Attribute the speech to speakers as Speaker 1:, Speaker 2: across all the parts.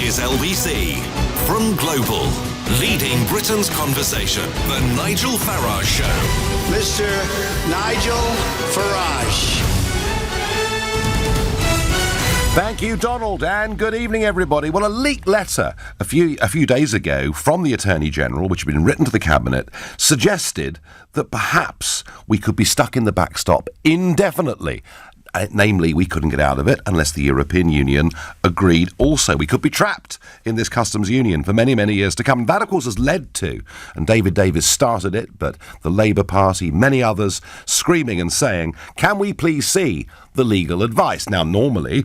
Speaker 1: is LBC. From Global, leading Britain's conversation, the Nigel Farage Show.
Speaker 2: Mr. Nigel Farage.
Speaker 3: Thank you, Donald, and good evening, everybody. Well, a leaked letter a few days ago from the Attorney General, which had been written to the Cabinet, suggested that perhaps we could be stuck in the backstop indefinitely. Namely, we couldn't get out of it unless the European Union agreed also. We could be trapped in this customs union for many, many years to come. And that, of course, has led to, and David Davis started it, but the Labour Party, many others, screaming and saying, can we please see the legal advice? Now, normally,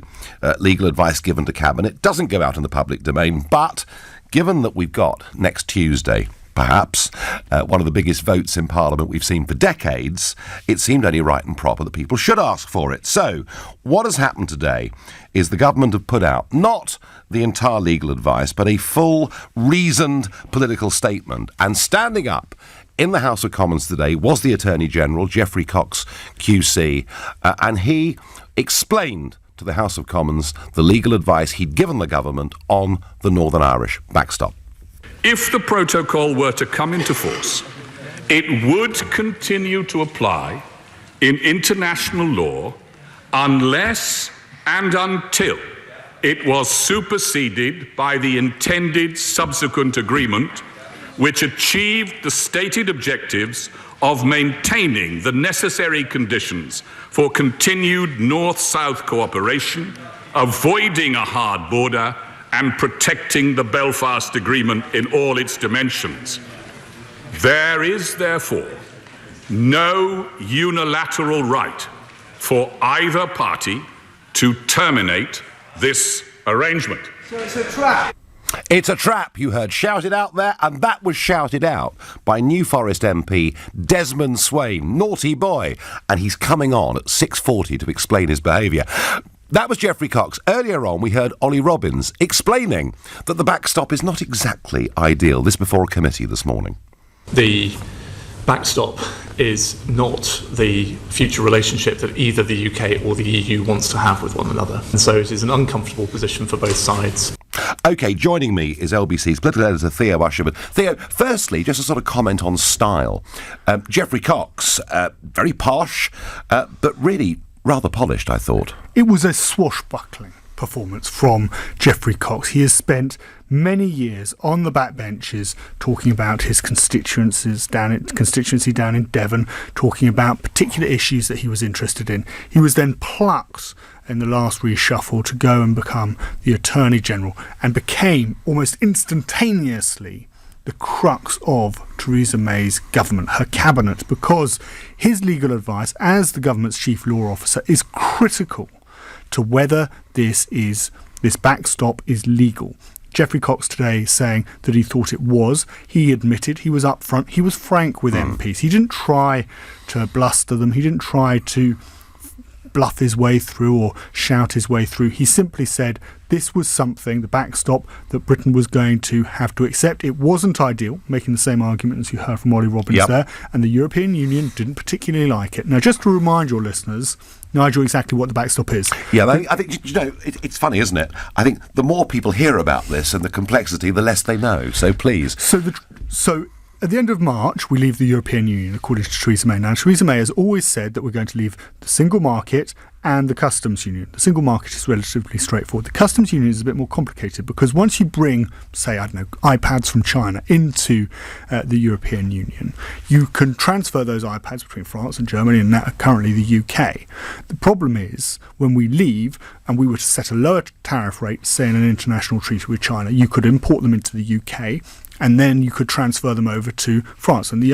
Speaker 3: legal advice given to Cabinet doesn't go out in the public domain, but given that we've got next Tuesday, perhaps, one of the biggest votes in Parliament we've seen for decades, it seemed only right and proper that people should ask for it. So, what has happened today is the government have put out not the entire legal advice, but a full, reasoned political statement. And standing up in the House of Commons today was the Attorney General, Geoffrey Cox QC, and he explained to the House of Commons the legal advice he'd given the government on the Northern Irish backstop.
Speaker 4: If the protocol were to come into force, it would continue to apply in international law unless and until it was superseded by the intended subsequent agreement which achieved the stated objectives of maintaining the necessary conditions for continued North-South cooperation, avoiding a hard border, and protecting the Belfast Agreement in all its dimensions. There is, therefore, no unilateral right for either party to terminate this arrangement.
Speaker 2: So it's a trap.
Speaker 3: It's a trap, you heard shouted out there, and that was shouted out by New Forest MP Desmond Swayne, naughty boy, and he's coming on at 6:40 to explain his behaviour. That was Geoffrey Cox. Earlier on, we heard Ollie Robbins explaining that the backstop is not exactly ideal. This before a committee this morning.
Speaker 5: The backstop is not the future relationship that either the UK or the EU wants to have with one another. And so it is an uncomfortable position for both sides.
Speaker 3: OK, joining me is LBC's political editor Theo Usherman. Theo, firstly, just a sort of comment on style. Geoffrey Cox, very posh, but really rather polished, I thought.
Speaker 6: It was a swashbuckling performance from Geoffrey Cox. He has spent many years on the backbenches talking about his constituency down in Devon, talking about particular issues that he was interested in. He was then plucked in the last reshuffle to go and become the Attorney General and became almost instantaneously the crux of Theresa May's government, her cabinet, because his legal advice as the government's chief law officer is critical to whether this backstop is legal. Geoffrey Cox today saying that he thought it was. He admitted, he was upfront, he was frank with MPs. He didn't try to bluster them, he didn't try to bluff his way through or shout his way through. He simply said this was something, the backstop, that Britain was going to have to accept. It wasn't ideal, making the same argument as you heard from Ollie Robbins there, and the European Union didn't particularly like it. Now, just to remind your listeners, Nigel, exactly what the backstop is.
Speaker 3: Yeah, I think it's funny, isn't it? I think the more people hear about this and the complexity, the less they know. So please.
Speaker 6: So at the end of March, we leave the European Union, according to Theresa May. Now, Theresa May has always said that we're going to leave the single market and the customs union. The single market is relatively straightforward. The customs union is a bit more complicated because once you bring, say, iPads from China into the European Union, you can transfer those iPads between France and Germany and currently the UK. The problem is when we leave and we were to set a lower tariff rate, say in an international treaty with China, you could import them into the UK and then you could transfer them over to France. And the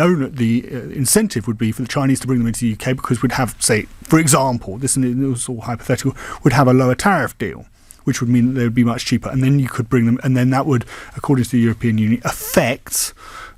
Speaker 6: incentive would be for the Chinese to bring them into the UK because we'd have, say, for example, this is all hypothetical, would have a lower tariff deal, which would mean that they would be much cheaper. And then you could bring them, and then that would, according to the European Union, affect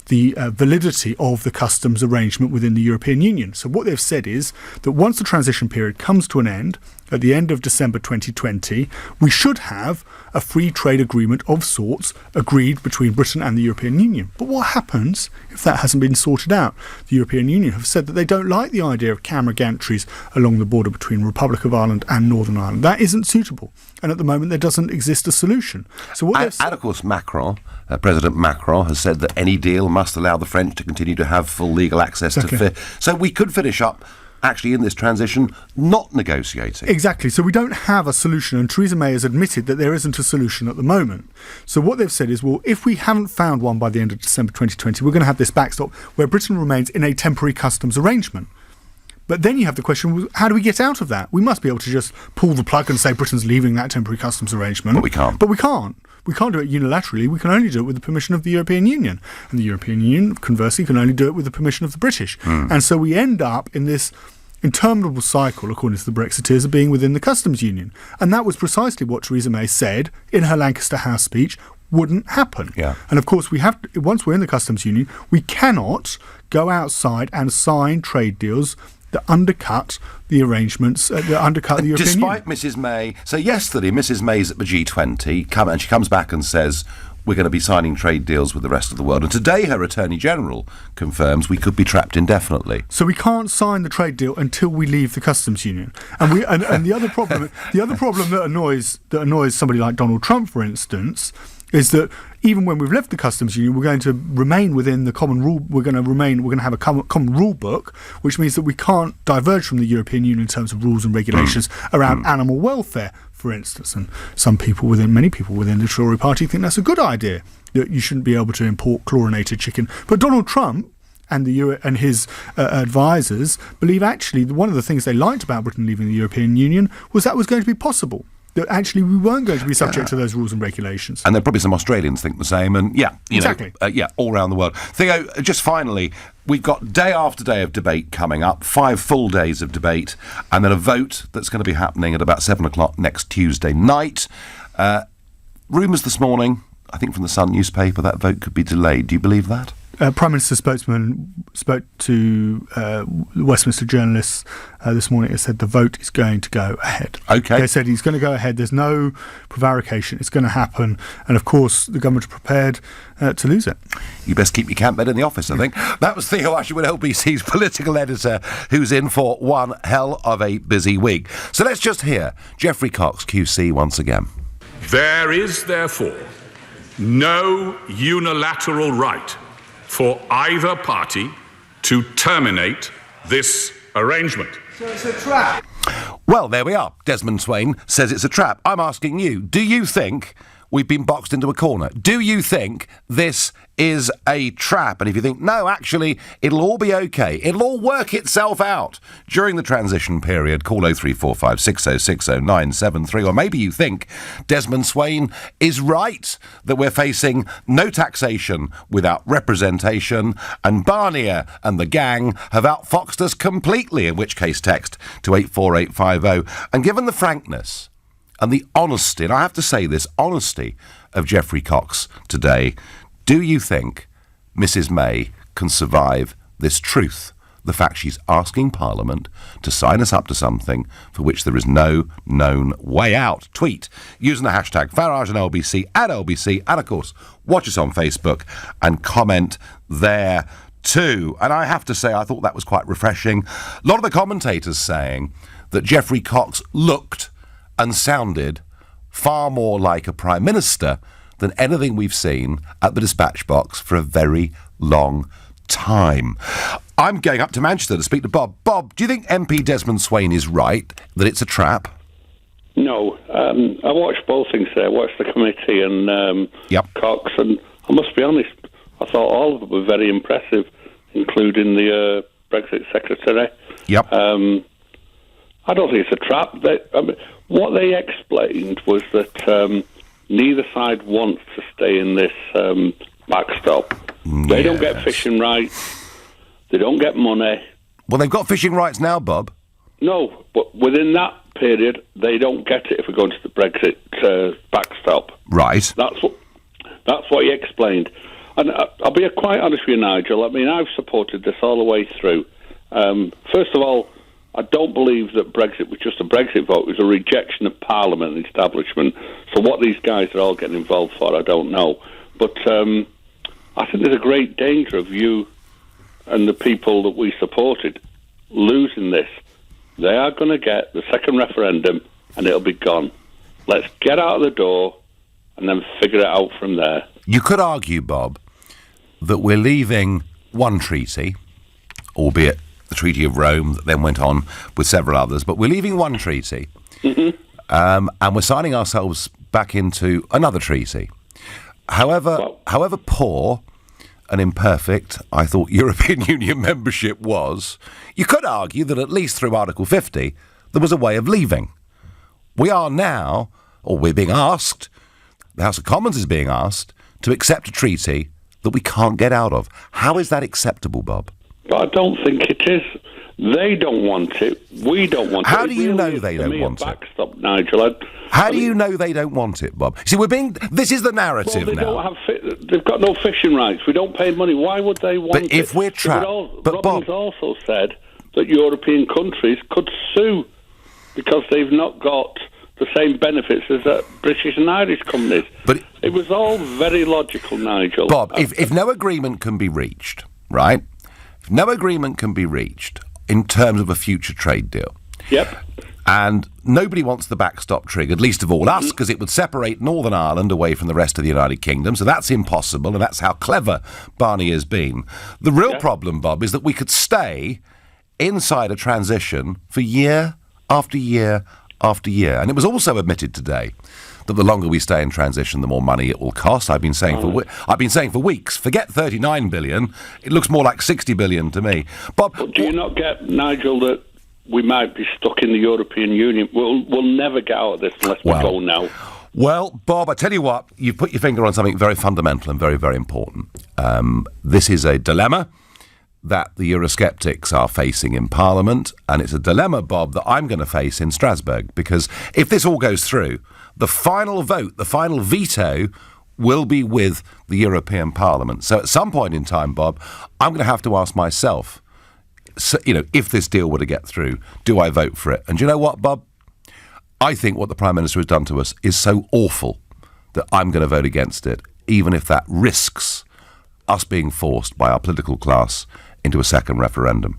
Speaker 6: the validity of the customs arrangement within the European Union. So what they've said is that once the transition period comes to an end at the end of December 2020, we should have a free trade agreement of sorts agreed between Britain and the European Union. But what happens if that hasn't been sorted out? The European Union have said that they don't like the idea of camera gantries along the border between the Republic of Ireland and Northern Ireland. That isn't suitable. And at the moment, there doesn't exist a solution. So what
Speaker 3: and of course, President Macron has said that any deal must allow the French to continue to have full legal access to... So we could finish up actually in this transition not negotiating.
Speaker 6: Exactly. So we don't have a solution, and Theresa May has admitted that there isn't a solution at the moment. So what they've said is, well, if we haven't found one by the end of December 2020, we're going to have this backstop where Britain remains in a temporary customs arrangement. But then you have the question, well, how do we get out of that? We must be able to just pull the plug and say Britain's leaving that temporary customs arrangement.
Speaker 3: But we can't.
Speaker 6: But we can't. We can't do it unilaterally. We can only do it with the permission of the European Union. And the European Union, conversely, can only do it with the permission of the British. And so we end up in this interminable cycle, according to the Brexiteers, of being within the customs union. And that was precisely what Theresa May said in her Lancaster House speech wouldn't happen.
Speaker 3: Yeah.
Speaker 6: And of course, once we're in the customs union, we cannot go outside and sign trade deals that undercut the arrangements, that undercut the European Union.
Speaker 3: Despite Mrs May, so yesterday Mrs May's at the G20, and she comes back and says, we're going to be signing trade deals with the rest of the world. And today her Attorney General confirms we could be trapped indefinitely.
Speaker 6: So we can't sign the trade deal until we leave the customs union. And the other problem that annoys somebody like Donald Trump, for instance, is that even when we've left the customs union, we're going to remain within the common rule. We're going to have a common rule book, which means that we can't diverge from the European Union in terms of rules and regulations around animal welfare, for instance. And many people within the Tory party think that's a good idea, that you shouldn't be able to import chlorinated chicken. But Donald Trump and his advisors believe actually one of the things they liked about Britain leaving the European Union was that was going to be possible. That actually we weren't going to be subject to those rules and regulations.
Speaker 3: And there probably some Australians think the same, and
Speaker 6: exactly.
Speaker 3: All around the world. Theo, just finally, we've got day after day of debate coming up, 5 full days of debate, and then a vote that's going to be happening at about 7 o'clock next Tuesday night. Rumours this morning, I think from the Sun newspaper, that vote could be delayed. Do you believe that?
Speaker 6: Prime Minister's spokesman spoke to Westminster journalists this morning and said the vote is going to go ahead.
Speaker 3: OK.
Speaker 6: They said he's going to go ahead. There's no prevarication. It's going to happen. And, of course, the government are prepared to lose it.
Speaker 3: You best keep your camp bed in the office, I think. That was Theo Usherwood, LBC's political editor, who's in for one hell of a busy week. So let's just hear Geoffrey Cox, QC, once again.
Speaker 4: There is, therefore, no unilateral right for either party to terminate this arrangement.
Speaker 2: So it's a trap.
Speaker 3: Well, there we are. Desmond Swayne says it's a trap. I'm asking you, do you think we've been boxed into a corner? Do you think this is a trap? And if you think, no, actually, it'll all be OK, it'll all work itself out during the transition period, call 0345 6060 973. Or maybe you think Desmond Swayne is right, that we're facing no taxation without representation, and Barnier and the gang have outfoxed us completely, in which case text to 84850. And given the frankness and the honesty, and I have to say this, honesty of Geoffrey Cox today, do you think Mrs May can survive this truth? The fact she's asking Parliament to sign us up to something for which there is no known way out. Tweet using the hashtag Farage and LBC at LBC, and of course watch us on Facebook and comment there too. And I have to say, I thought that was quite refreshing. A lot of the commentators saying that Geoffrey Cox looked and sounded far more like a Prime Minister than anything we've seen at the dispatch box for a very long time. I'm going up to Manchester to speak to Bob. Bob, do you think MP Desmond Swayne is right, that it's a trap?
Speaker 7: No. I watched both things there. I watched the committee and Cox, and I must be honest, I thought all of them were very impressive, including the Brexit Secretary.
Speaker 3: Yep.
Speaker 7: I don't think it's a trap. What they explained was that neither side wants to stay in this backstop. They don't get fishing rights. They don't get money.
Speaker 3: Well, they've got fishing rights now, Bob.
Speaker 7: No, but within that period, they don't get it if we go into the Brexit backstop.
Speaker 3: Right.
Speaker 7: That's what he explained. And I'll be quite honest with you, Nigel. I mean, I've supported this all the way through. First of all, I don't believe that Brexit was just a Brexit vote. It was a rejection of Parliament and establishment. So what these guys are all getting involved for, I don't know. But I think there's a great danger of you and the people that we supported losing this. They are going to get the second referendum and it'll be gone. Let's get out of the door and then figure it out from there.
Speaker 3: You could argue, Bob, that we're leaving one treaty, albeit the Treaty of Rome that then went on with several others, but we're leaving one treaty, and we're signing ourselves back into another treaty. However poor and imperfect I thought European Union membership was, you could argue that at least through Article 50 there was a way of leaving. We are now, or we're being asked, the House of Commons is being asked, to accept a treaty that we can't get out of. How is that acceptable, Bob?
Speaker 7: But I don't think it is. They don't want it. We don't want it.
Speaker 3: How do you know they don't want it?
Speaker 7: Backstop, Nigel.
Speaker 3: How do you know they don't want it, Bob? See, this is the narrative
Speaker 7: now. They've got no fishing rights. We don't pay money. Why would they want it?
Speaker 3: But if we're trapped... But
Speaker 7: Robbins
Speaker 3: Bob...
Speaker 7: also said that European countries could sue because they've not got the same benefits as British and Irish companies. But it was all very logical, Nigel.
Speaker 3: Bob, if no agreement can be reached, right? If no agreement can be reached in terms of a future trade deal.
Speaker 7: Yep.
Speaker 3: And nobody wants the backstop triggered, least of all us, because it would separate Northern Ireland away from the rest of the United Kingdom. So that's impossible, and that's how clever Barney has been. The real problem, Bob, is that we could stay inside a transition for year after year after year. And it was also admitted today that the longer we stay in transition, the more money it will cost. I've been saying for weeks, forget 39 billion, it looks more like 60 billion to me. Bob,
Speaker 7: but do you not get, Nigel, that we might be stuck in the European Union? We'll never get out of this unless we go now.
Speaker 3: Well, Bob, I tell you what, you've put your finger on something very fundamental and very, very important. This is a dilemma that the Eurosceptics are facing in Parliament, and it's a dilemma, Bob, that I'm going to face in Strasbourg, because if this all goes through, the final vote, the final veto, will be with the European Parliament. So at some point in time, Bob, I'm going to have to ask myself, so, if this deal were to get through, do I vote for it? And do you know what, Bob? I think what the Prime Minister has done to us is so awful that I'm going to vote against it, even if that risks us being forced by our political class into a second referendum.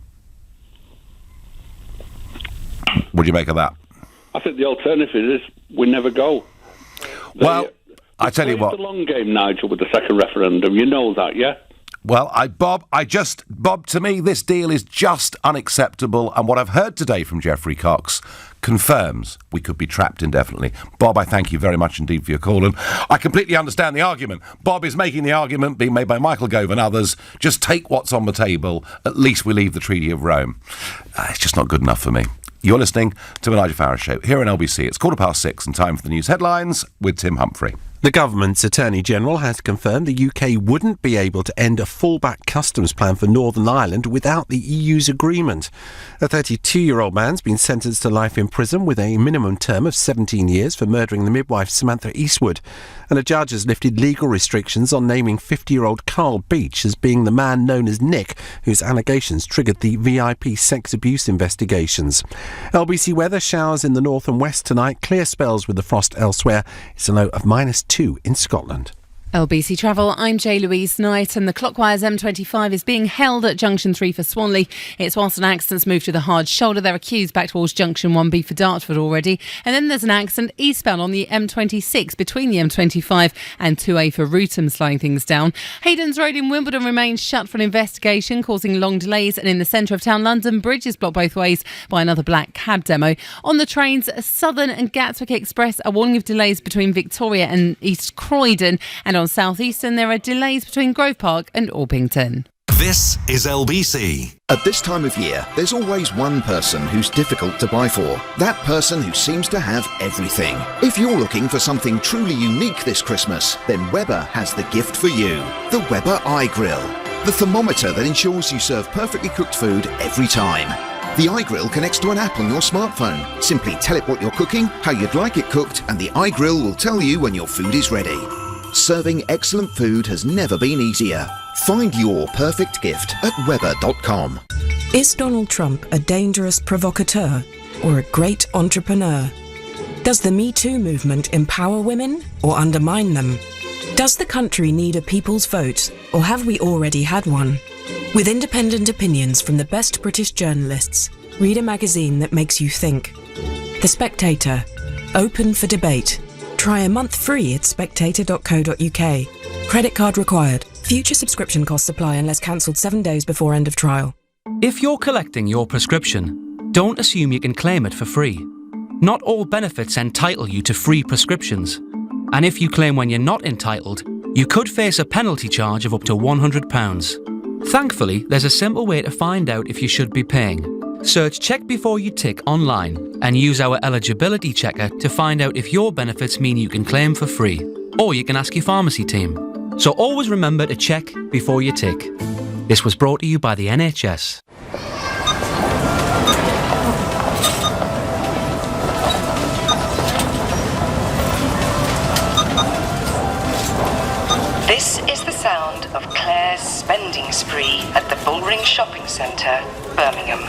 Speaker 3: What do you make of that?
Speaker 7: I think the alternative is we never go.
Speaker 3: I tell you what.
Speaker 7: It's a long game, Nigel, with the second referendum. You know that, yeah?
Speaker 3: Well, Bob, to me, this deal is just unacceptable. And what I've heard today from Geoffrey Cox confirms we could be trapped indefinitely. Bob, I thank you very much indeed for your call. And I completely understand the argument. Bob is making the argument being made by Michael Gove and others. Just take what's on the table. At least we leave the Treaty of Rome. It's just not good enough for me. You're listening to the Nigel Farage Show here on LBC. It's 6:15 and time for the news headlines with Tim Humphrey.
Speaker 8: The government's Attorney-General has confirmed the UK wouldn't be able to end a fallback customs plan for Northern Ireland without the EU's agreement. A 32-year-old man's been sentenced to life in prison with a minimum term of 17 years for murdering the midwife Samantha Eastwood. And a judge has lifted legal restrictions on naming 50-year-old Carl Beach as being the man known as Nick, whose allegations triggered the VIP sex abuse investigations. LBC weather, showers in the north and west tonight, clear spells with the frost elsewhere. It's a low of -2 in Scotland.
Speaker 9: LBC Travel, I'm Louise Knight, and the clockwise M25 is being held at Junction 3 for Swanley. It's whilst an accident's moved to the hard shoulder. There are queues back towards Junction 1B for Dartford already. And then there's an accident eastbound on the M26 between the M25 and 2A for Rootham, slowing things down. Hayden's Road in Wimbledon remains shut for an investigation, causing long delays. And in the centre of town London, Bridge is blocked both ways by another black cab demo. On the trains, Southern and Gatwick Express are warning of delays between Victoria and East Croydon. And on South Eastern, there are delays between Grove Park and Orpington.
Speaker 1: This is LBC.
Speaker 10: At this time of year, there's always one person who's difficult to buy for. That person who seems to have everything. If you're looking for something truly unique this Christmas, then Weber has the gift for you. The Weber iGrill. The thermometer that ensures you serve perfectly cooked food every time. The iGrill connects to an app on your smartphone. Simply tell it what you're cooking, how you'd like it cooked, and the iGrill will tell you when your food is ready. Serving excellent food has never been easier. Find your perfect gift at Weber.com.
Speaker 11: Is Donald Trump a dangerous provocateur or a great entrepreneur? Does the Me Too movement empower women or undermine them? Does the country need a people's vote, or have we already had one? With independent opinions from the best British journalists, read a magazine that makes you think. The Spectator. Open for debate. Try a month free at spectator.co.uk. Credit card required. Future subscription costs apply unless cancelled 7 days before end of trial.
Speaker 12: If you're collecting your prescription, don't assume you can claim it for free. Not all benefits entitle you to free prescriptions. And if you claim when you're not entitled, you could face a penalty charge of up to £100. Thankfully, there's a simple way to find out if you should be paying. Search Check Before You Tick online and use our eligibility checker to find out if your benefits mean you can claim for free. Or you can ask your pharmacy team. So always remember to check before you tick. This was brought to you by the NHS.
Speaker 13: This is the sound of Claire's spending spree at the Bullring Shopping Centre, Birmingham.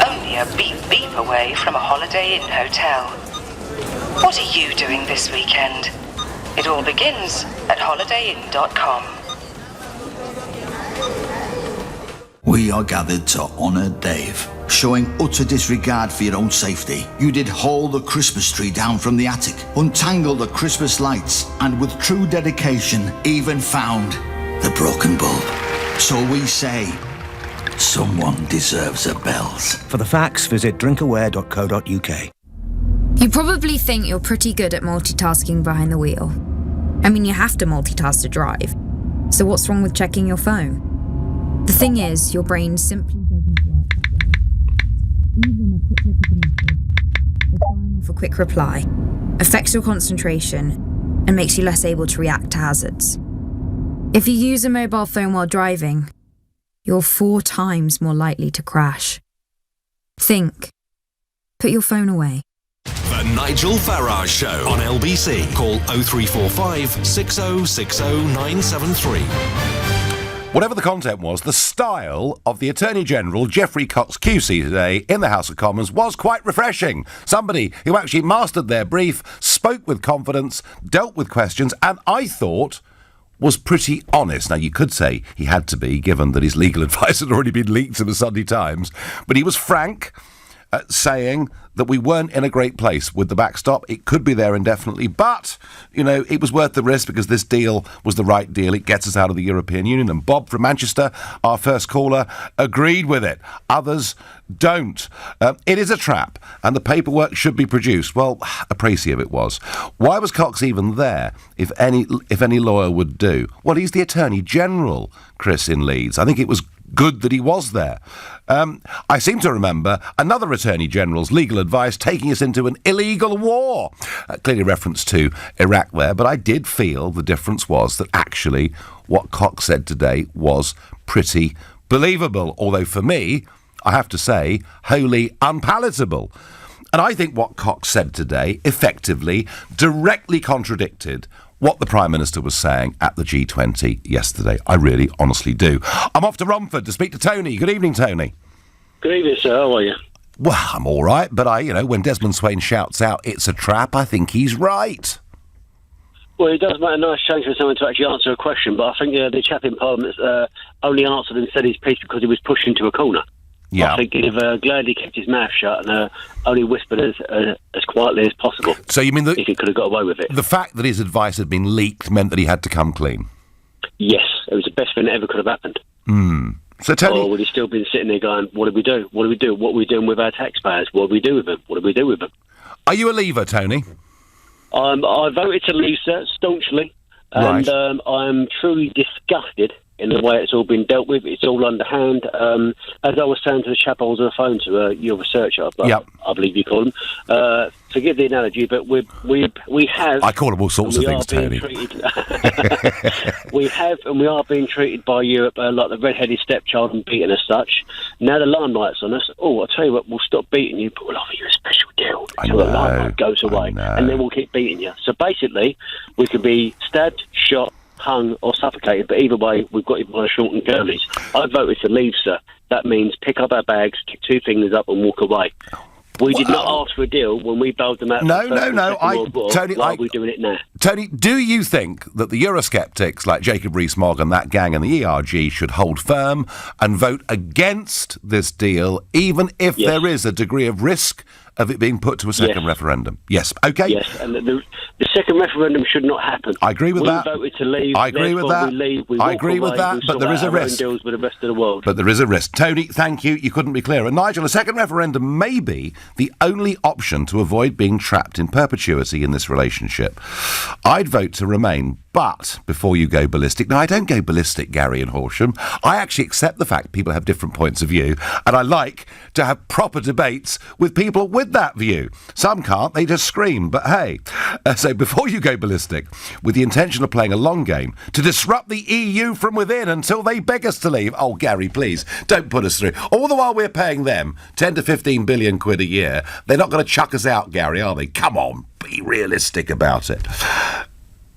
Speaker 13: Only a beep beep away from a Holiday Inn hotel. What are you doing this weekend? It all begins at holidayinn.com.
Speaker 14: We are gathered to honour Dave. Showing utter disregard for your own safety, you did haul the Christmas tree down from the attic, untangle the Christmas lights, and with true dedication even found the broken bulb. So we say, someone deserves a bells.
Speaker 15: For the facts, visit drinkaware.co.uk.
Speaker 16: You probably think you're pretty good at multitasking behind the wheel. I mean, you have to multitask to drive. So what's wrong with checking your phone? The thing is, your brain simply doesn't work that way. Even a quick look at the message, or firing off a quick reply, affects your concentration and makes you less able to react to hazards. If you use a mobile phone while driving, you're 4 times more likely to crash. Think. Put your phone away.
Speaker 1: The Nigel Farage Show on LBC. Call 0345 6060 973.
Speaker 3: Whatever the content was, the style of the Attorney General, Geoffrey Cox QC, today in the House of Commons was quite refreshing. Somebody who actually mastered their brief, spoke with confidence, dealt with questions, and I thought was pretty honest. Now, you could say he had to be, given that his legal advice had already been leaked to the Sunday Times, but he was frank, saying that we weren't in a great place with the backstop. It could be there indefinitely, but, you know, it was worth the risk because this deal was the right deal. It gets us out of the European Union. And Bob from Manchester, our first caller, agreed with it. Others don't. It is a trap, and the paperwork should be produced. Well, a précis of it was. Why was Cox even there, if any lawyer would do? Well, he's the Attorney General, Chris, in Leeds. I think it was good that he was there. I seem to remember another Attorney General's legal advice taking us into an illegal war. Clearly reference to Iraq there, but I did feel the difference was that actually what Cox said today was pretty believable, although for me, I have to say, wholly unpalatable. And I think what Cox said today effectively directly contradicted what the Prime Minister was saying at the G20 yesterday. I really, honestly do. I'm off to Romford to speak to Tony. Good evening, Tony.
Speaker 17: Good evening, sir. How are you?
Speaker 3: Well, I'm all right, but when Desmond Swayne shouts out, it's a trap, I think he's right.
Speaker 17: Well, it does make a nice change for someone to actually answer a question, but I think the chap in Parliament only answered and said his piece because he was pushed into a corner. Yeah. I think he'd have gladly kept his mouth shut and only whispered as quietly as possible.
Speaker 3: So you mean that
Speaker 17: if he could have got away with it?
Speaker 3: The fact that his advice had been leaked meant that he had to come clean?
Speaker 17: Yes, it was the best thing that ever could have happened.
Speaker 3: So Tony,
Speaker 17: or would he still been sitting there going, what do we do? What do we do? What are we doing with our taxpayers? What do we do with them? What do we do with them?
Speaker 3: Are you a leaver, Tony?
Speaker 17: I voted to leave, sir, staunchly. And
Speaker 3: Right.
Speaker 17: I'm truly disgusted in the way it's all been dealt with. It's all underhand. As I was saying to the chap I was on the phone to, your researcher, I believe you call him, forgive the analogy, but we have...
Speaker 3: I call him all sorts of things, Tony.
Speaker 17: We have, and we are being treated by Europe like the red-headed stepchild and beaten as such. Now the limelight's on us. Oh, I'll tell you what, we'll stop beating you, but we'll offer you a special deal until the limelight goes away, and then we'll keep beating you. So basically, we could be stabbed, shot, hung or suffocated, but either way, we've got him on a shortened journeys. I voted to leave, sir. That means pick up our bags, stick two fingers up and walk away. We did not ask for a deal when we bailed them out.
Speaker 3: No.
Speaker 17: Tony, why are we doing it now?
Speaker 3: Tony, do you think that the Eurosceptics like Jacob Rees-Mogg and that gang and the ERG should hold firm and vote against this deal, even if there is a degree of risk of it being put to a second referendum? Yes. OK.
Speaker 17: Yes, and the second referendum should not happen.
Speaker 3: I agree with that.
Speaker 17: We voted to leave.
Speaker 3: I agree with that. I agree with that, but there is a risk.
Speaker 17: Deals with the rest of the world.
Speaker 3: But there is a risk. Tony, thank you. You couldn't be clearer. Nigel, a second referendum may be the only option to avoid being trapped in perpetuity in this relationship. I'd vote to remain. But before you go ballistic, now I don't go ballistic, Gary and Horsham. I actually accept the fact people have different points of view, and I like to have proper debates with people with that view. Some can't, they just scream. But hey, so before you go ballistic, with the intention of playing a long game to disrupt the EU from within until they beg us to leave. Oh, Gary, please, don't put us through. All the while we're paying them 10 to 15 billion quid a year, they're not going to chuck us out, Gary, are they? Come on, be realistic about it.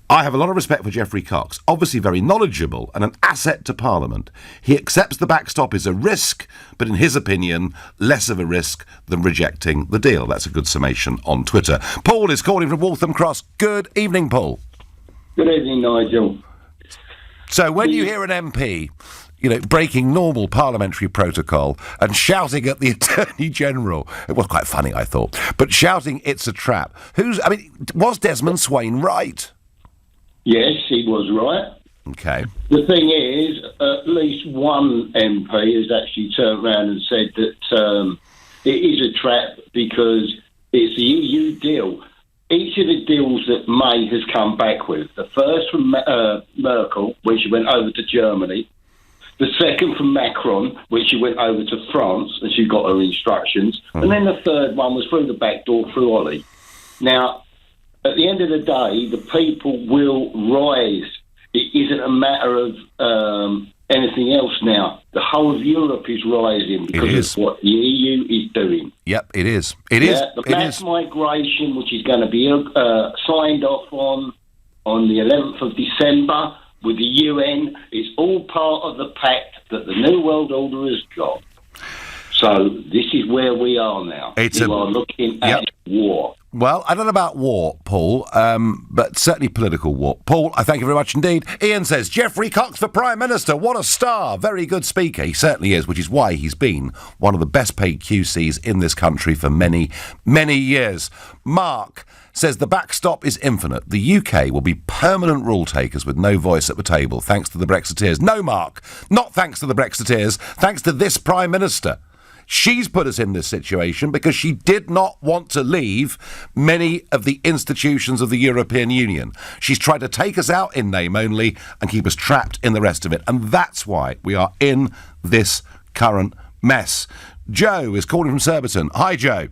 Speaker 3: I have a lot of respect for Geoffrey Cox, obviously very knowledgeable and an asset to Parliament. He accepts the backstop is a risk, but in his opinion, less of a risk than rejecting the deal. That's a good summation on Twitter. Paul is calling from Waltham Cross. Good evening, Paul.
Speaker 18: Good evening, Nigel.
Speaker 3: So when you hear an MP, breaking normal parliamentary protocol and shouting at the Attorney General, it was quite funny, I thought, but shouting it's a trap. Was Desmond Swayne right?
Speaker 18: Yes, he was right.
Speaker 3: Okay.
Speaker 18: The thing is, at least one MP has actually turned around and said that it is a trap because it's the EU deal. Each of the deals that May has come back with, the first from Merkel, when she went over to Germany, the second from Macron, when she went over to France and she got her instructions, and then the third one was through the back door through Ollie. Now, at the end of the day, the people will rise. It isn't a matter of anything else now. The whole of Europe is rising because of what the EU is doing.
Speaker 3: Yep, it is. It
Speaker 18: is.
Speaker 3: is.
Speaker 18: The mass migration, which is going to be signed off on the 11th of December with the UN, is all part of the pact that the New World Order has got. So this is where we are now. We are looking at war.
Speaker 3: Well, I don't know about war, Paul, but certainly political war. Paul, I thank you very much indeed. Ian says, Geoffrey Cox for Prime Minister, what a star. Very good speaker. He certainly is, which is why he's been one of the best paid QCs in this country for many, many years. Mark says the backstop is infinite. The UK will be permanent rule takers with no voice at the table, thanks to the Brexiteers. No, Mark, not thanks to the Brexiteers, thanks to this Prime Minister. She's put us in this situation because she did not want to leave many of the institutions of the European Union. She's tried to take us out in name only and keep us trapped in the rest of it. And that's why we are in this current mess. Joe is calling from Surbiton. Hi, Joe.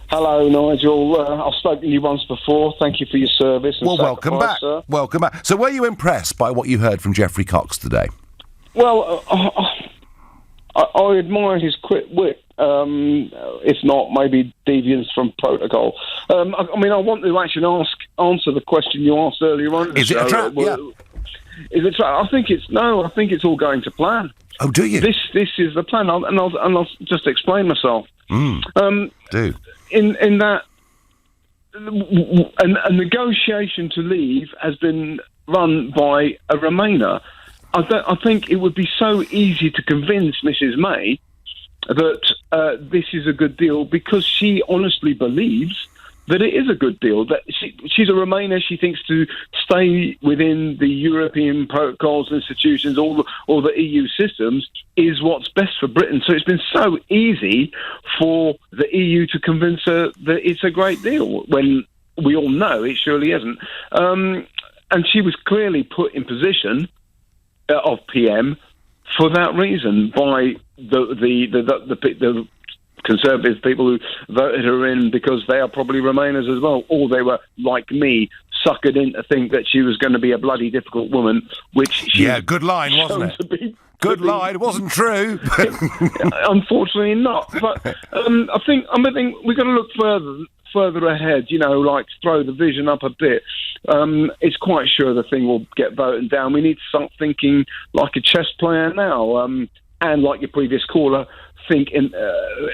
Speaker 19: Hello, Nigel. I've spoken to you once before. Thank you for your service. And
Speaker 3: welcome back.
Speaker 19: Sir.
Speaker 3: Welcome back. So were you impressed by what you heard from Geoffrey Cox today?
Speaker 19: Well, I admire his quick wit, if not maybe deviance from protocol. I want to actually answer the question you asked earlier on.
Speaker 3: Is it a trap? Yeah.
Speaker 19: Is it a trap? I think it's all going to plan.
Speaker 3: Oh, do you?
Speaker 19: This is the plan, and I'll just explain myself.
Speaker 3: Do.
Speaker 19: In that, a negotiation to leave has been run by a Remainer. I think it would be so easy to convince Mrs May that this is a good deal because she honestly believes that it is a good deal. That she's a Remainer. She thinks to stay within the European protocols, institutions, all the EU systems is what's best for Britain. So it's been so easy for the EU to convince her that it's a great deal when we all know it surely isn't. And she was clearly put in position of PM for that reason by the Conservative people who voted her in because they are probably Remainers as well, or they were, like me, suckered in to think that she was going to be a bloody difficult woman, which she
Speaker 3: good line, wasn't it? Good line. It wasn't true.
Speaker 19: Unfortunately not. But I think we've got to look further ahead, like throw the vision up a bit. It's quite sure the thing will get voted down. We need to start thinking like a chess player now, and like your previous caller, think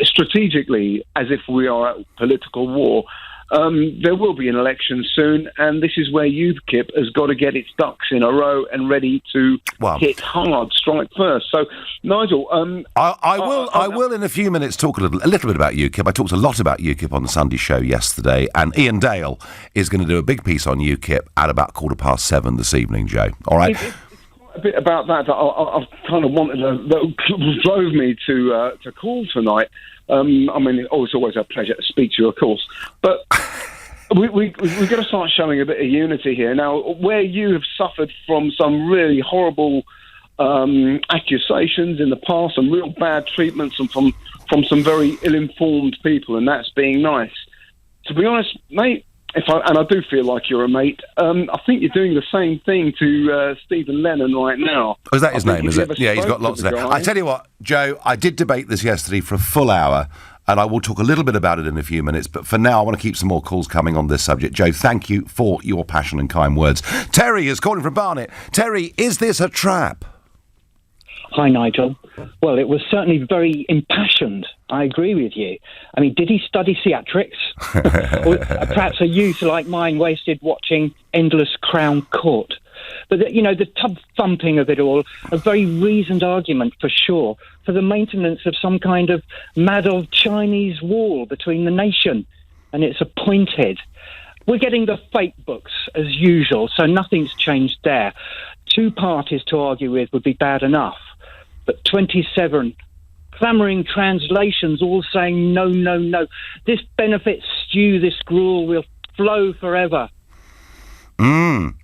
Speaker 19: strategically as if we are at political war. There will be an election soon, and this is where UKIP has got to get its ducks in a row and ready to hit hard, strike first. So, Nigel,
Speaker 3: I will in a few minutes talk a little bit about UKIP. I talked a lot about UKIP on the Sunday show yesterday, and Ian Dale is going to do a big piece on UKIP at about 7:15 this evening, Joe. All right.
Speaker 19: A bit about that I've kind of wanted that drove me to call tonight. It's always a pleasure to speak to you, of course, but we've got to start showing a bit of unity here now. Where you have suffered from some really horrible accusations in the past, some real bad treatments, and from some very ill-informed people, and that's being nice. To be honest, mate. And I do feel like you're a mate. I think you're doing the same thing to Stephen Lennon right now.
Speaker 3: Oh, is that his name, is it? Yeah, he's got lots of names. I tell you what, Joe, I did debate this yesterday for a full hour, and I will talk a little bit about it in a few minutes, but for now I want to keep some more calls coming on this subject. Joe, thank you for your passion and kind words. Terry is calling from Barnet. Terry, is this a trap?
Speaker 20: Hi, Nigel. Well, it was certainly very impassioned. I agree with you. I mean, did he study theatrics? Or perhaps a youth like mine wasted watching endless Crown Court. But, the tub thumping of it all, a very reasoned argument for sure, for the maintenance of some kind of mad Chinese wall between the nation and its appointed. We're getting the fake books as usual, so nothing's changed there. Two parties to argue with would be bad enough. But 27 clamouring translations all saying no, no, no. This benefit stew, this gruel will flow forever.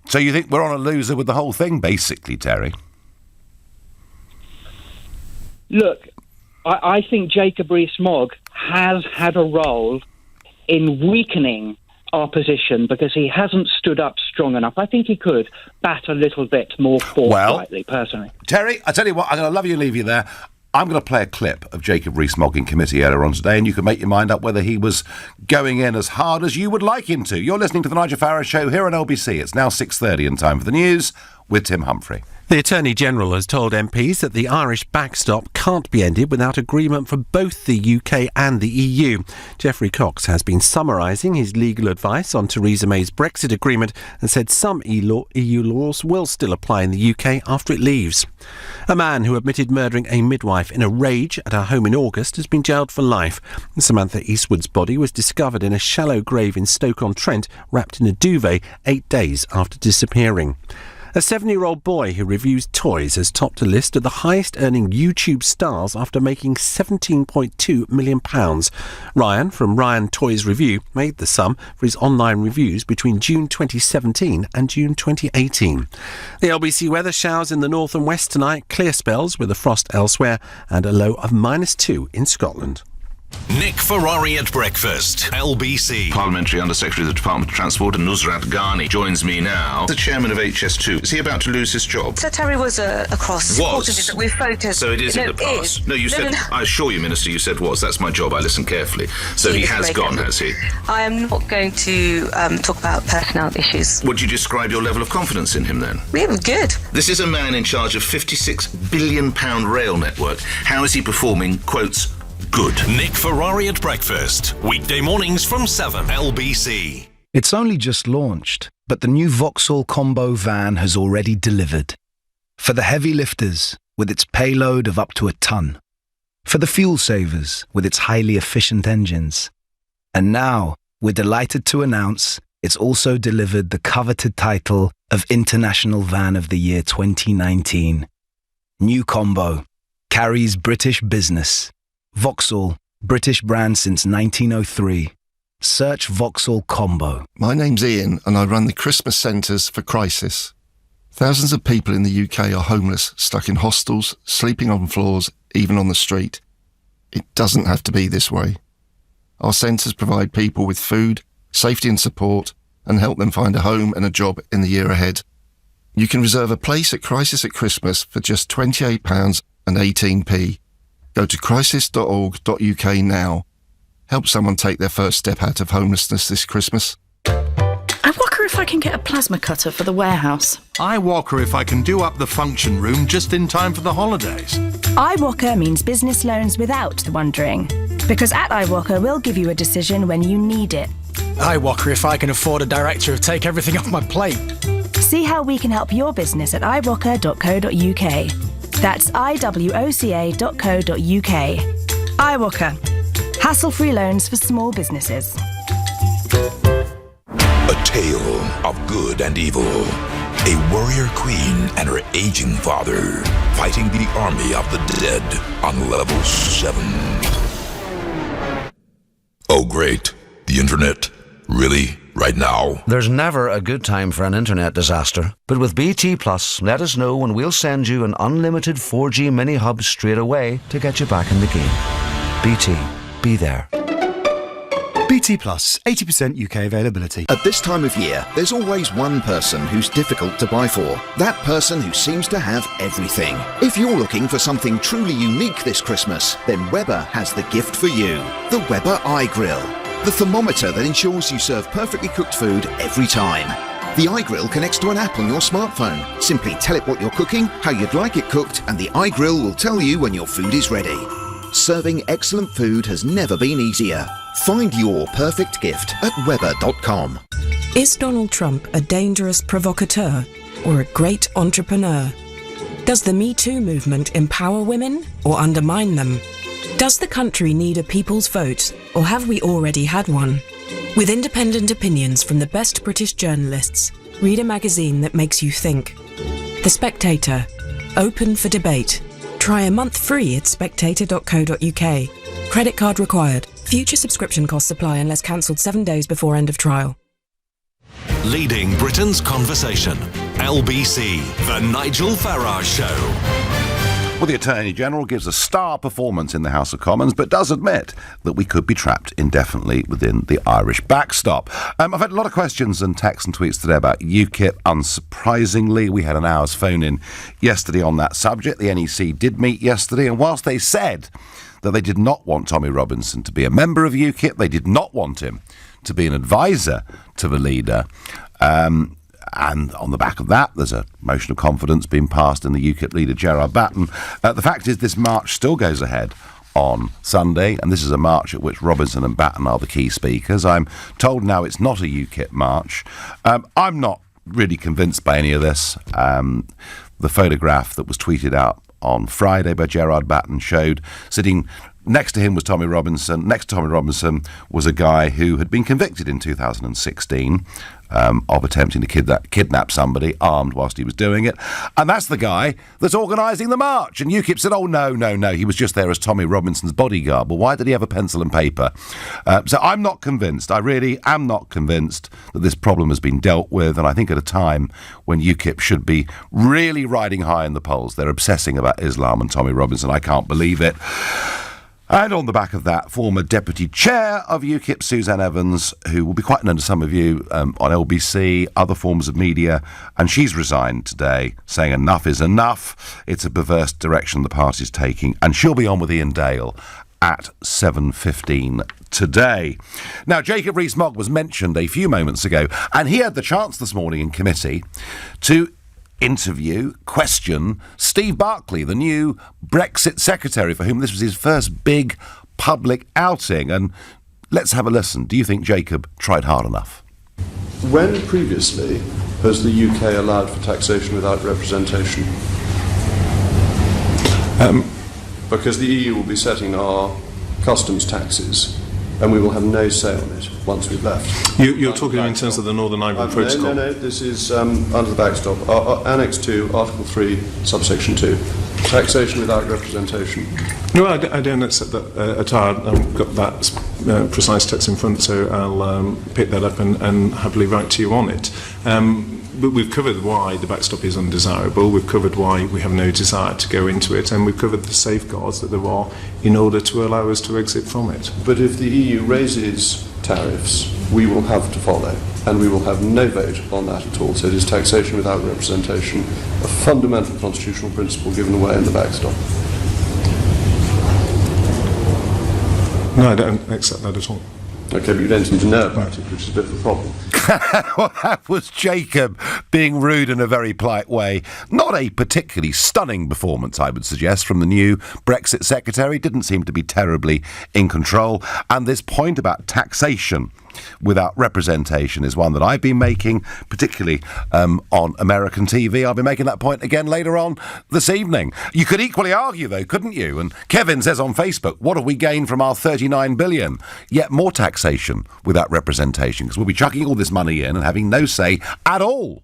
Speaker 3: So you think we're on a loser with the whole thing, basically, Terry?
Speaker 20: Look, I think Jacob Rees-Mogg has had a role in weakening our position because he hasn't stood up strong enough. I think he could bat a little bit more forthrightly, personally.
Speaker 3: Terry, I tell you what, I'm going to love you and leave you there. I'm going to play a clip of Jacob Rees-Mogg in committee earlier on today, and you can make your mind up whether he was going in as hard as you would like him to. You're listening to the Nigel Farage Show here on LBC. It's now 6:30 and time for the news with Tim Humphrey.
Speaker 8: The Attorney-General has told MPs that the Irish backstop can't be ended without agreement from both the UK and the EU. Geoffrey Cox has been summarising his legal advice on Theresa May's Brexit agreement and said some EU laws will still apply in the UK after it leaves. A man who admitted murdering a midwife in a rage at her home in August has been jailed for life. Samantha Eastwood's body was discovered in a shallow grave in Stoke-on-Trent, wrapped in a duvet 8 days after disappearing. A 7-year-old boy who reviews toys has topped a list of the highest-earning YouTube stars after making £17.2 million. Ryan from Ryan Toys Review made the sum for his online reviews between June 2017 and June 2018. The LBC weather: showers in the north and west tonight, clear spells with a frost elsewhere, and a low of -2 in Scotland.
Speaker 1: Nick Ferrari at breakfast. LBC.
Speaker 21: Parliamentary Undersecretary of the Department of Transport and Nusrat Ghani joins me now. The chairman of HS2. Is he about to lose his job?
Speaker 22: Sir Terry was across.
Speaker 21: Was?
Speaker 22: That we've voted.
Speaker 21: So it is in the past. No, you said. No. I assure you, Minister, you said was. That's my job. I listen carefully. So he has gone, has he?
Speaker 22: I am not going to talk about personnel issues.
Speaker 21: Would you describe your level of confidence in him then?
Speaker 22: Yeah, good.
Speaker 21: This is a man in charge of £56 billion rail network. How is he performing? Quotes. Good.
Speaker 1: Nick Ferrari at breakfast. Weekday mornings from 7. LBC.
Speaker 23: It's only just launched, but the new Vauxhall Combo van has already delivered. For the heavy lifters, with its payload of up to a ton. For the fuel savers, with its highly efficient engines. And now, we're delighted to announce it's also delivered the coveted title of International Van of the Year 2019. New Combo. Carries British business. Vauxhall, British brand since 1903. Search Vauxhall Combo.
Speaker 24: My name's Ian and I run the Christmas Centres for Crisis. Thousands of people in the UK are homeless, stuck in hostels, sleeping on floors, even on the street. It doesn't have to be this way. Our centres provide people with food, safety and support, and help them find a home and a job in the year ahead. You can reserve a place at Crisis at Christmas for just £28.18. Go to crisis.org.uk now. Help someone take their first step out of homelessness this Christmas.
Speaker 2: I wonder if I can get a plasma cutter for the warehouse.
Speaker 4: I wonder if I can do up the function room just in time for the holidays.
Speaker 5: iWalker means business loans without the wondering. Because at iWalker, we'll give you a decision when you need it.
Speaker 6: I wonder if I can afford a director of Take Everything Off My Plate.
Speaker 5: See how we can help your business at iWalker.co.uk. That's iwoca.co.uk. iWalker. Hassle-free loans for small businesses.
Speaker 25: A tale of good and evil. A warrior queen and her aging father fighting the army of the dead on level 7. Oh great, the internet. Really? Right now?
Speaker 26: There's never a good time for an internet disaster. But with BT Plus, let us know and we'll send you an unlimited 4G mini hub straight away to get you back in the game. BT, be there.
Speaker 23: BT Plus, 80% UK availability.
Speaker 10: At this time of year, there's always one person who's difficult to buy for. That person who seems to have everything. If you're looking for something truly unique this Christmas, then Weber has the gift for you. The Weber iGrill. The thermometer that ensures you serve perfectly cooked food every time. The iGrill connects to an app on your smartphone. Simply tell it what you're cooking, how you'd like it cooked, and the iGrill will tell you when your food is ready. Serving excellent food has never been easier. Find your perfect gift at Weber.com.
Speaker 11: Is Donald Trump a dangerous provocateur or a great entrepreneur? Does the Me Too movement empower women or undermine them? Does the country need a people's vote, or have we already had one? With independent opinions from the best British journalists, read a magazine that makes you think. The Spectator. Open for debate. Try a month free at spectator.co.uk. Credit card required. Future subscription costs apply unless cancelled 7 days before end of trial.
Speaker 1: Leading Britain's conversation. LBC, The Nigel Farage Show.
Speaker 3: Well, the Attorney General gives a star performance in the House of Commons, but does admit that we could be trapped indefinitely within the Irish backstop. I've had a lot of questions and texts and tweets today about UKIP. Unsurprisingly, we had an hour's phone-in yesterday on that subject. The NEC did meet yesterday, and whilst they said that they did not want Tommy Robinson to be a member of UKIP, they did not want him to be an advisor to the leader. And on the back of that, there's a motion of confidence being passed in the UKIP leader, Gerard Batten. The fact is, this march still goes ahead on Sunday, and this is a march at which Robinson and Batten are the key speakers. I'm told now it's not a UKIP march. I'm not really convinced by any of this. The photograph that was tweeted out on Friday by Gerard Batten showed sitting next to him was Tommy Robinson. Next to Tommy Robinson was a guy who had been convicted in 2016 of attempting to kidnap somebody armed whilst he was doing it. And that's the guy that's organising the march. And UKIP said, oh, no, he was just there as Tommy Robinson's bodyguard. Well, why did he have a pencil and paper? So I'm not convinced. I really am not convinced that this problem has been dealt with. And I think at a time when UKIP should be really riding high in the polls, they're obsessing about Islam and Tommy Robinson. I can't believe it. And on the back of that, former Deputy Chair of UKIP, Suzanne Evans, who will be quite known to some of you on LBC, other forms of media, and she's resigned today, saying enough is enough. It's a perverse direction the party's taking, and she'll be on with Ian Dale at 7:15 today. Now, Jacob Rees-Mogg was mentioned a few moments ago, and he had the chance this morning in committee to question Steve Barclay, the new Brexit secretary, for whom this was his first big public outing. And let's have a listen. Do you think Jacob tried hard enough?
Speaker 27: When previously has the UK allowed for taxation without representation? Because the EU will be setting our customs taxes, and we will have no say on it once we've left.
Speaker 28: You're talking in terms of the Northern Ireland Protocol?
Speaker 27: No, this is under the backstop. Annex 2, Article 3, subsection 2. Taxation without representation.
Speaker 28: No, I don't accept that at all. I've got that precise text in front, so I'll pick that up and happily write to you on it. But we've covered why the backstop is undesirable, we've covered why we have no desire to go into it, and we've covered the safeguards that there are in order to allow us to exit from it.
Speaker 27: But if the EU raises tariffs, we will have to follow. and we will have no vote on that at all. So it is taxation without representation, a fundamental constitutional principle given away in the backstop.
Speaker 28: No, I don't accept that at all.
Speaker 27: OK, but you don't seem to know about it, which is a bit of a problem.
Speaker 3: Well, that was Jacob being rude in a very polite way. Not a particularly stunning performance, I would suggest, from the new Brexit secretary. Didn't seem to be terribly in control. And this point about taxation without representation is one that I've been making, particularly on American TV. I'll be making that point again later on this evening. You could equally argue, though, couldn't you? And Kevin says on Facebook, what have we gained from our 39 billion? Yet more taxation without representation, because we'll be chucking all this money in and having no say at all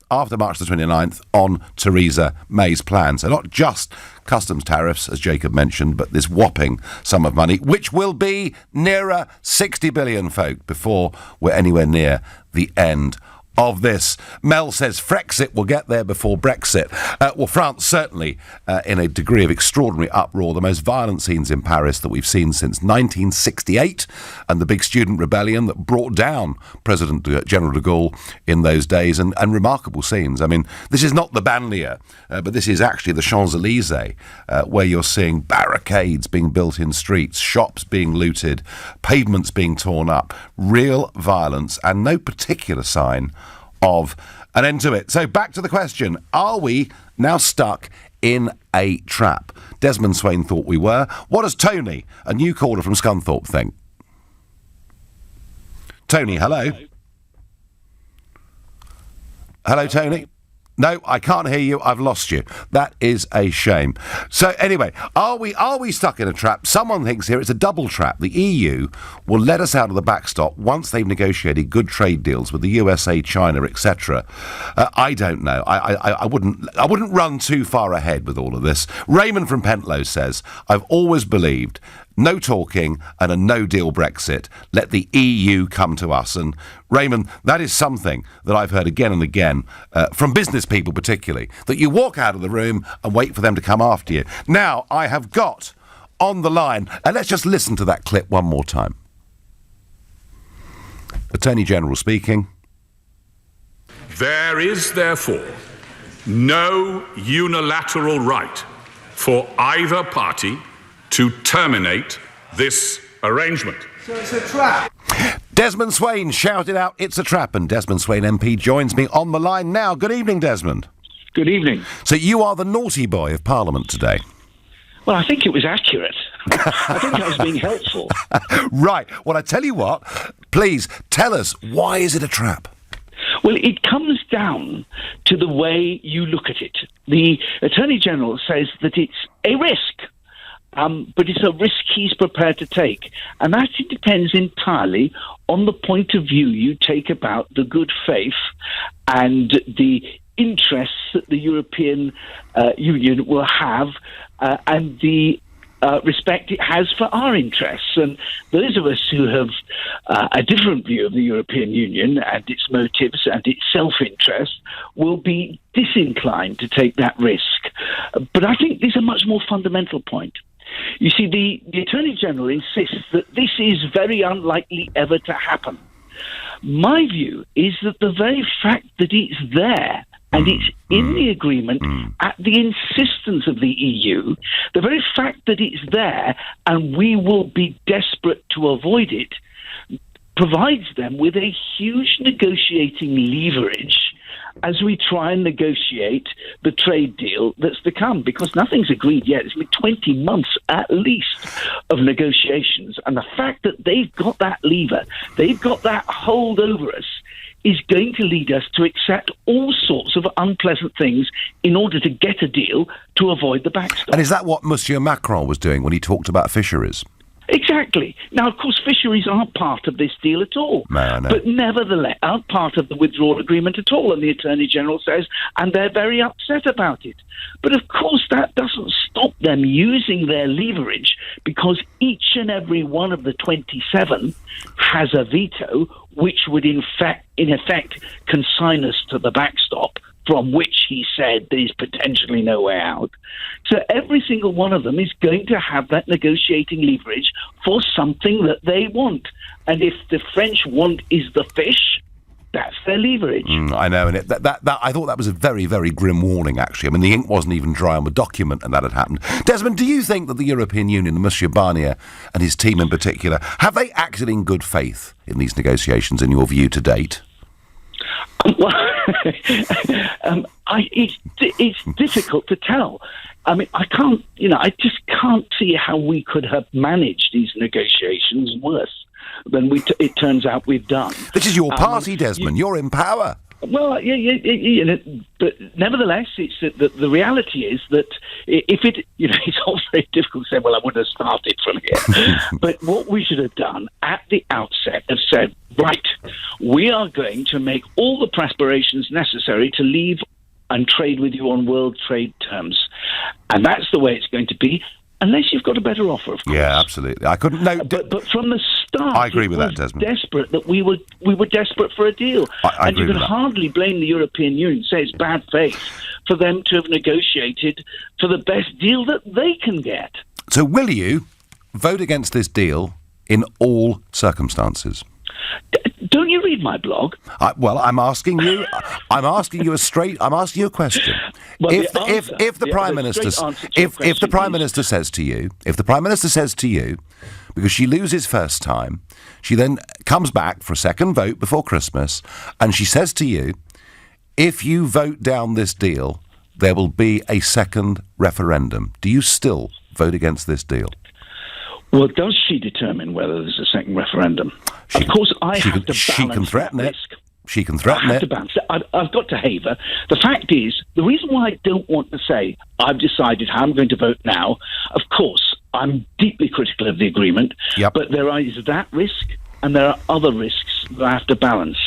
Speaker 3: after March the 29th on Theresa May's plan. So not just customs tariffs, as Jacob mentioned, but this whopping sum of money, which will be nearer 60 billion, folk, before we're anywhere near the end of this. Mel says Frexit will get there before Brexit. Well, France certainly in a degree of extraordinary uproar, the most violent scenes in Paris that we've seen since 1968, and the big student rebellion that brought down President General de Gaulle in those days, and remarkable scenes. I mean, this is not the banlieue, but this is actually the Champs-Élysées, where you're seeing barricades being built in streets, shops being looted, pavements being torn up, real violence, and no particular sign of an end to it. So back to the question, are we now stuck in a trap? Desmond Swayne thought we were. What does Tony, a new caller from Scunthorpe, think? Tony, hello? Hello, Tony? No, I can't hear you. I've lost you. That is a shame. So anyway, are we stuck in a trap? Someone thinks here it's a double trap. The EU will let us out of the backstop once they've negotiated good trade deals with the USA, China, etc. I don't know. I wouldn't run too far ahead with all of this. Raymond from Pentlow says, I've always believed no talking and a no-deal Brexit. Let the EU come to us. And Raymond, that is something that I've heard again and again from business people particularly, that you walk out of the room and wait for them to come after you. Now, I have got on the line, and let's just listen to that clip one more time. Attorney General speaking.
Speaker 7: There is, therefore, no unilateral right for either party to terminate this arrangement.
Speaker 9: So it's a trap.
Speaker 3: Desmond Swayne shouted out, it's a trap, and Desmond Swayne MP joins me on the line now. Good evening, Desmond.
Speaker 12: Good evening.
Speaker 3: So you are the naughty boy of Parliament today.
Speaker 12: Well, I think it was accurate. I think I was being helpful.
Speaker 3: Right. Well, I tell you what, please tell us, why is it a trap?
Speaker 12: Well, it comes down to the way you look at it. The Attorney General says that it's a risk. But it's a risk he's prepared to take. And that depends entirely on the point of view you take about the good faith and the interests that the European Union will have and the respect it has for our interests. And those of us who have a different view of the European Union and its motives and its self-interest will be disinclined to take that risk. But I think there's a much more fundamental point. You see, the Attorney General insists that this is very unlikely ever to happen. My view is that the very fact that it's there and it's in the agreement at the insistence of the EU, the very fact that it's there and we will be desperate to avoid it, provides them with a huge negotiating leverage as we try and negotiate the trade deal that's to come, because nothing's agreed yet. It's been 20 months at least of negotiations, and the fact that they've got that lever, they've got that hold over us, is going to lead us to accept all sorts of unpleasant things in order to get a deal to avoid the backstop.
Speaker 3: And is that what Monsieur Macron was doing when he talked about fisheries?
Speaker 12: Exactly. Now, of course, fisheries aren't part of this deal at all, but nevertheless aren't part of the withdrawal agreement at all, and the Attorney General says, and they're very upset about it. But of course, that doesn't stop them using their leverage, because each and every one of the 27 has a veto, which would in effect consign us to the backstop, from which he said there's potentially no way out. So every single one of them is going to have that negotiating leverage for something that they want. And if the French want is the fish, that's their leverage.
Speaker 3: I know, and that I thought that was a very, very grim warning, actually. I mean, the ink wasn't even dry on the document, and that had happened. Desmond, do you think that the European Union, Monsieur Barnier and his team in particular, have they acted in good faith in these negotiations, in your view, to date?
Speaker 12: It's difficult to tell. I mean, I just can't see how we could have managed these negotiations worse than it turns out we've done.
Speaker 3: This is your party, Desmond. You're in power.
Speaker 12: Well, but nevertheless, it's the reality is that if it's all very difficult to say, well, I would have started from here. But what we should have done at the outset have said, right, we are going to make all the preparations necessary to leave and trade with you on world trade terms. And that's the way it's going to be, unless you've got a better offer, of course.
Speaker 3: Yeah, absolutely. I couldn't... No,
Speaker 12: but from the start,
Speaker 3: I agree with that, Desmond.
Speaker 12: Desperate that we were desperate for a deal.
Speaker 3: I
Speaker 12: and you
Speaker 3: agree
Speaker 12: can
Speaker 3: with that.
Speaker 12: hardly blame the European Union, say it's bad faith, for them to have negotiated for the best deal that they can get.
Speaker 3: So will you vote against this deal in all circumstances?
Speaker 12: Don't you read my blog?
Speaker 3: I'm asking you a question.
Speaker 12: Well,
Speaker 3: if the Prime Minister says to you, because she loses first time, she then comes back for a second vote before Christmas, and she says to you, if you vote down this deal, there will be a second referendum. Do you still vote against this deal?
Speaker 12: Well, does she determine whether there's a second referendum? Of course, I have to balance
Speaker 3: She can threaten it. She can threaten
Speaker 12: I have
Speaker 3: it.
Speaker 12: to balance it. I've got to haver. The fact is, the reason why I don't want to say I've decided how I'm going to vote now, of course, I'm deeply critical of the agreement, but there is that risk and there are other risks that I have to balance.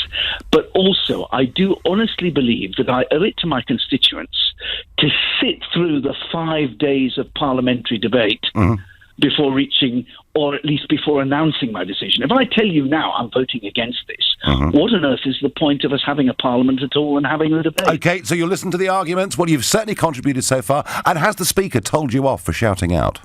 Speaker 12: But also, I do honestly believe that I owe it to my constituents to sit through the 5 days of parliamentary debate before reaching, or at least before announcing my decision. If I tell you now I'm voting against this, what on earth is the point of us having a parliament at all and having a debate?
Speaker 3: OK, so you'll listen to the arguments. Well, you've certainly contributed so far. And has the Speaker told you off for shouting out?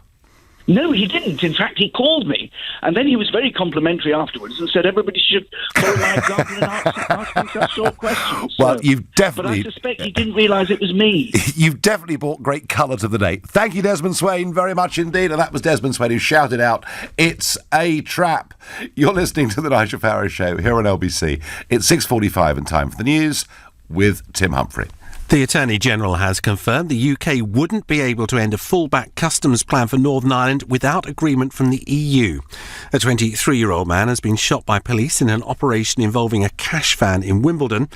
Speaker 12: No, he didn't. In fact, he called me, and then he was very complimentary afterwards and said everybody should follow my example and ask me such sort of questions.
Speaker 3: Well, you've definitely...
Speaker 12: But I suspect he didn't realise it was me.
Speaker 3: You've definitely brought great colour to the day. Thank you, Desmond Swayne, very much indeed. And that was Desmond Swayne who shouted out, "It's a trap." You're listening to The Nigel Farage Show here on LBC. It's 6:45 and time for the news with Tim Humphrey.
Speaker 8: The Attorney-General has confirmed the UK wouldn't be able to end a fallback customs plan for Northern Ireland without agreement from the EU. A 23-year-old man has been shot by police in an operation involving a cash van in Wimbledon.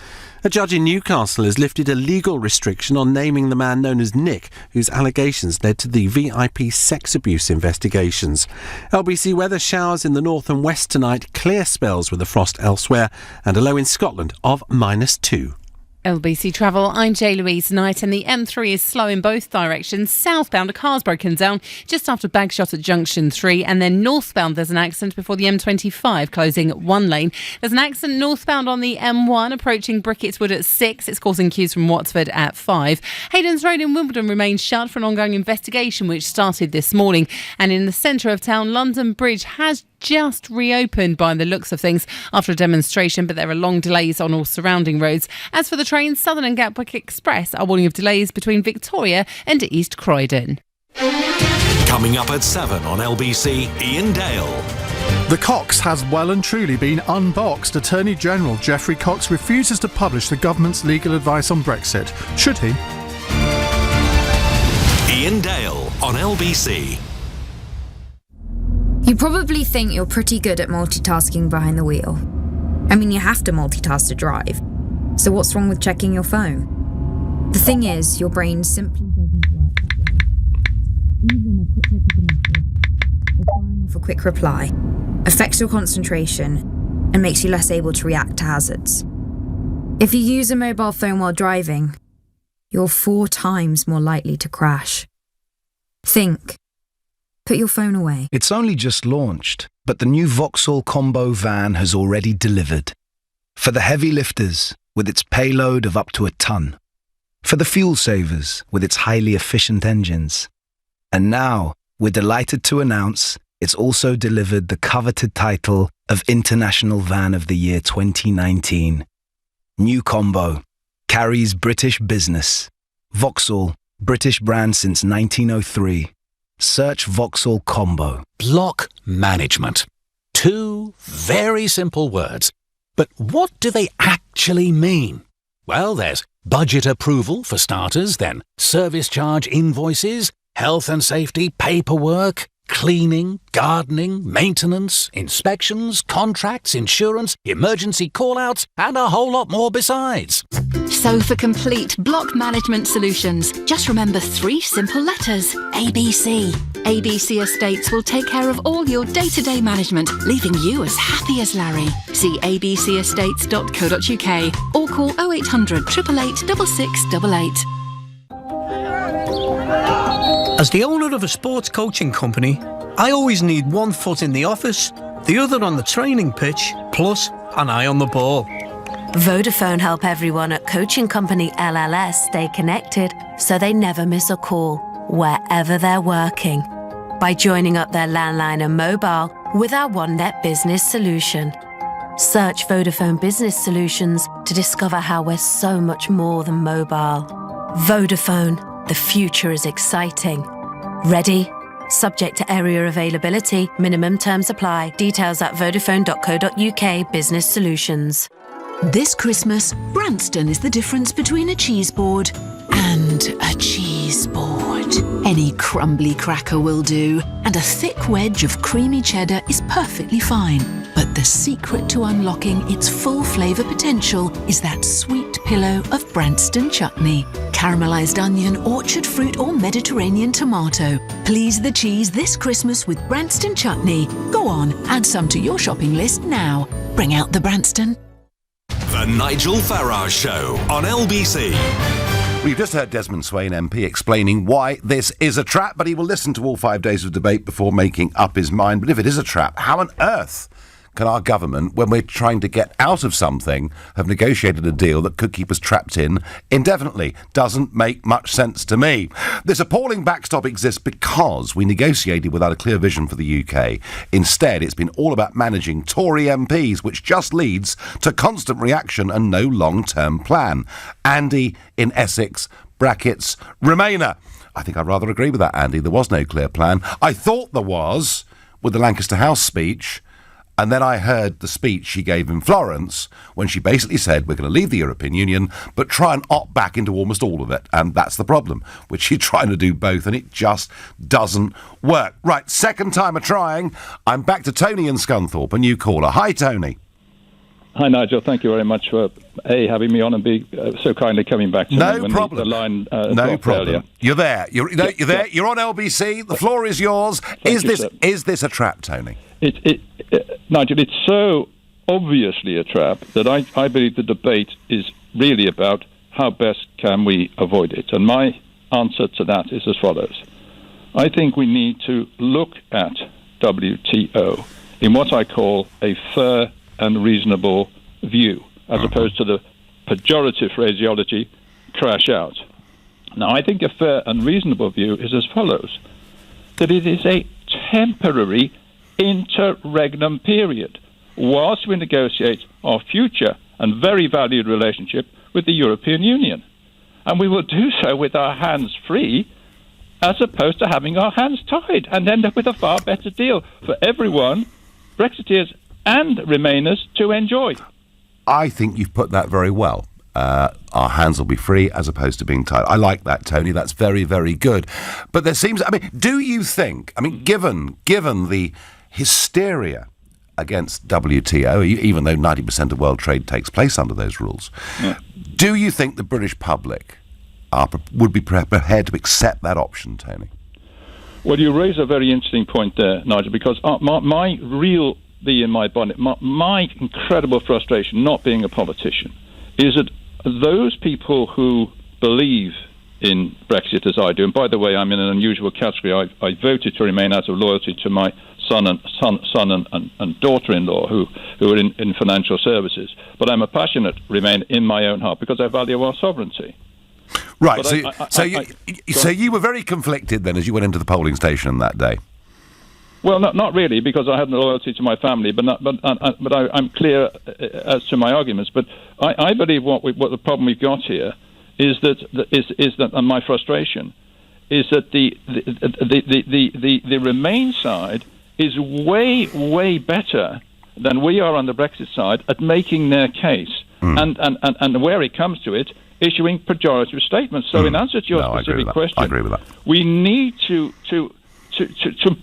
Speaker 8: A judge in Newcastle has lifted a legal restriction on naming the man known as Nick, whose allegations led to the VIP sex abuse investigations. LBC weather: showers in the north and west tonight, clear spells with a frost elsewhere, and a low in Scotland of -2.
Speaker 9: LBC Travel, I'm J-Louise Knight, and the M3 is slow in both directions. Southbound, a car's broken down just after Bagshot at Junction 3, and then northbound there's an accident before the M25 closing one lane. There's an accident northbound on the M1 approaching Brickettswood at 6. It's causing queues from Watford at 5. Haydens Road in Wimbledon remains shut for an ongoing investigation which started this morning. And in the centre of town, London Bridge has just reopened by the looks of things after a demonstration, but there are long delays on all surrounding roads. As for the trains, Southern and Gatwick Express are warning of delays between Victoria and East Croydon.
Speaker 1: Coming up at 7 on LBC, Ian Dale.
Speaker 4: The Cox has well and truly been unboxed. Attorney General Geoffrey Cox refuses to publish the government's legal advice on Brexit. Should he?
Speaker 1: Ian Dale on LBC.
Speaker 13: You probably think you're pretty good at multitasking behind the wheel. I mean, you have to multitask to drive. So what's wrong with checking your phone? The thing is, your brain simply doesn't work that way. Even a quick look at a message, or firing off a quick reply, affects your concentration and makes you less able to react to hazards. If you use a mobile phone while driving, you're 4 times more likely to crash. Think. Put your phone away.
Speaker 23: It's only just launched, but the new Vauxhall Combo van has already delivered. For the heavy lifters, with its payload of up to a ton. For the fuel savers, with its highly efficient engines. And now, we're delighted to announce it's also delivered the coveted title of International Van of the Year 2019. new combo. Carries British business. Vauxhall, British brand since 1903. Search Vauxhall Combo.
Speaker 14: Block management. 2 very simple words. But what do they actually mean? Well, there's budget approval for starters, then service charge invoices, health and safety paperwork, cleaning, gardening, maintenance, inspections, contracts, insurance, emergency call-outs, and a whole lot more besides.
Speaker 15: So for complete block management solutions, just remember 3 simple letters: ABC. ABC Estates will take care of all your day-to-day management, leaving you as happy as Larry. See abcestates.co.uk or call 0800 888 6688.
Speaker 16: As the owner of a sports coaching company, I always need one foot in the office, the other on the training pitch, plus an eye on the ball.
Speaker 17: Vodafone help everyone at coaching company LLS stay connected so they never miss a call, wherever they're working, by joining up their landline and mobile with our OneNet Business solution. Search Vodafone Business Solutions to discover how we're so much more than mobile. Vodafone, the future is exciting. Ready? Subject to area availability, minimum terms apply. Details at vodafone.co.uk Business Solutions.
Speaker 18: This Christmas, Branston is the difference between a cheese board and a cheese board. Any crumbly cracker will do, and a thick wedge of creamy cheddar is perfectly fine. But the secret to unlocking its full flavour potential is that sweet pillow of Branston chutney. Caramelised onion, orchard fruit or Mediterranean tomato. Please the cheese this Christmas with Branston chutney. Go on, add some to your shopping list now. Bring out the Branston.
Speaker 1: The Nigel Farage Show on LBC.
Speaker 3: We've just heard Desmond Swayne MP explaining why this is a trap, but he will listen to all 5 days of debate before making up his mind. But if it is a trap, how on earth can our government, when we're trying to get out of something, have negotiated a deal that could keep us trapped in indefinitely? Doesn't make much sense to me. This appalling backstop exists because we negotiated without a clear vision for the UK. Instead, it's been all about managing Tory MPs, which just leads to constant reaction and no long-term plan. Andy in Essex, brackets, Remainer. I think I'd rather agree with that, Andy. There was no clear plan. I thought there was with the Lancaster House speech. And then I heard the speech she gave in Florence when she basically said we're going to leave the European Union but try and opt back into almost all of it. And that's the problem, which she's trying to do both, and it just doesn't work. Right, second time of trying. I'm back to Tony in Scunthorpe, a new caller. Hi, Tony.
Speaker 19: Hi, Nigel. Thank you very much for, having me on and be so kindly coming back to me when the line
Speaker 3: no problem.
Speaker 19: Earlier.
Speaker 3: You're there. You're there. You're on LBC. The floor is yours. Is this a trap, Tony?
Speaker 19: Nigel, it's so obviously a trap that I believe the debate is really about how best can we avoid it. And my answer to that is as follows. I think we need to look at WTO in what I call a fair and reasonable view, as opposed to the pejorative phraseology, crash out. Now, I think a fair and reasonable view is as follows, that it is a temporary interregnum period whilst we negotiate our future and very valued relationship with the European Union. And we will do so with our hands free as opposed to having our hands tied and end up with a far better deal for everyone, Brexiteers and Remainers, to enjoy.
Speaker 3: I think you've put that very well. Our hands will be free as opposed to being tied. I like that, Tony. That's very, very good. But there seems... do you think... given the hysteria against WTO, even though 90% of world trade takes place under those rules, do you think the British public would be prepared to accept that option, Tony?
Speaker 19: Well, you raise a very interesting point there, Nigel, because my real bee in my bonnet, my incredible frustration, not being a politician, is that those people who believe in Brexit as I do, and by the way, I'm in an unusual category. I voted to remain out of loyalty to my son and daughter-in-law who are in financial services. But I'm a passionate Remain in my own heart because I value our sovereignty.
Speaker 3: Right. So you were very conflicted then as you went into the polling station that day.
Speaker 19: Well, not really, because I had no loyalty to my family, but I'm clear as to my arguments. But I believe what the problem we've got here is that and my frustration is that the Remain side is way better than we are on the Brexit side at making their case, and where it comes to it, issuing pejorative statements. So, in answer to your specific question,
Speaker 3: I agree with that.
Speaker 19: We need to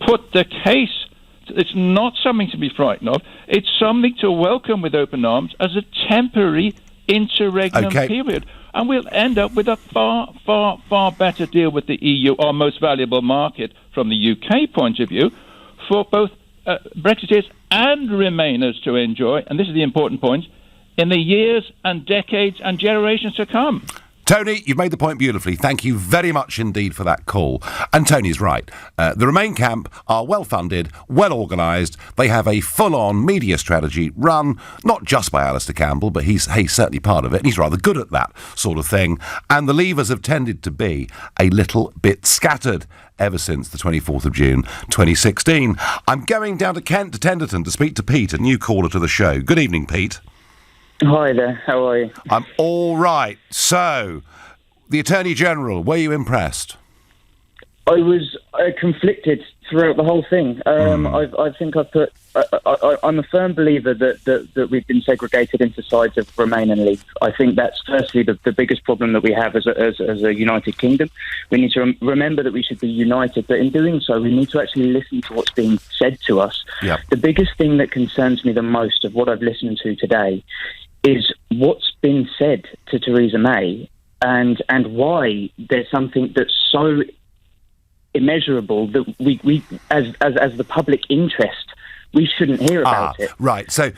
Speaker 19: put the case. It's not something to be frightened of. It's something to welcome with open arms as a temporary interregnum period. And we'll end up with a far, far, far better deal with the EU, our most valuable market from the UK point of view, for both Brexiteers and Remainers to enjoy, and this is the important point, in the years and decades and generations to come.
Speaker 3: Tony, you've made the point beautifully. Thank you very much indeed for that call. And Tony's right. The Remain camp are well-funded, well-organised. They have a full-on media strategy run, not just by Alistair Campbell, but he's certainly part of it, and he's rather good at that sort of thing. And the Leavers have tended to be a little bit scattered ever since the 24th of June 2016. I'm going down to Kent, to Tenderton, to speak to Pete, a new caller to the show. Good evening, Pete.
Speaker 2: Hi there, how are you?
Speaker 3: I'm all right. So, the Attorney-General, were you impressed?
Speaker 2: I was conflicted throughout the whole thing. I think I'm a firm believer that we've been segregated into sides of Remain and Leave. I think that's firstly the biggest problem that we have as a United Kingdom. We need to remember that we should be united, but in doing so, we need to actually listen to what's being said to us.
Speaker 3: Yep.
Speaker 2: The biggest thing that concerns me the most of what I've listened to today is what's been said to Theresa May and why there's something that's so immeasurable that we as the public interest, we shouldn't hear about it.
Speaker 3: Right. So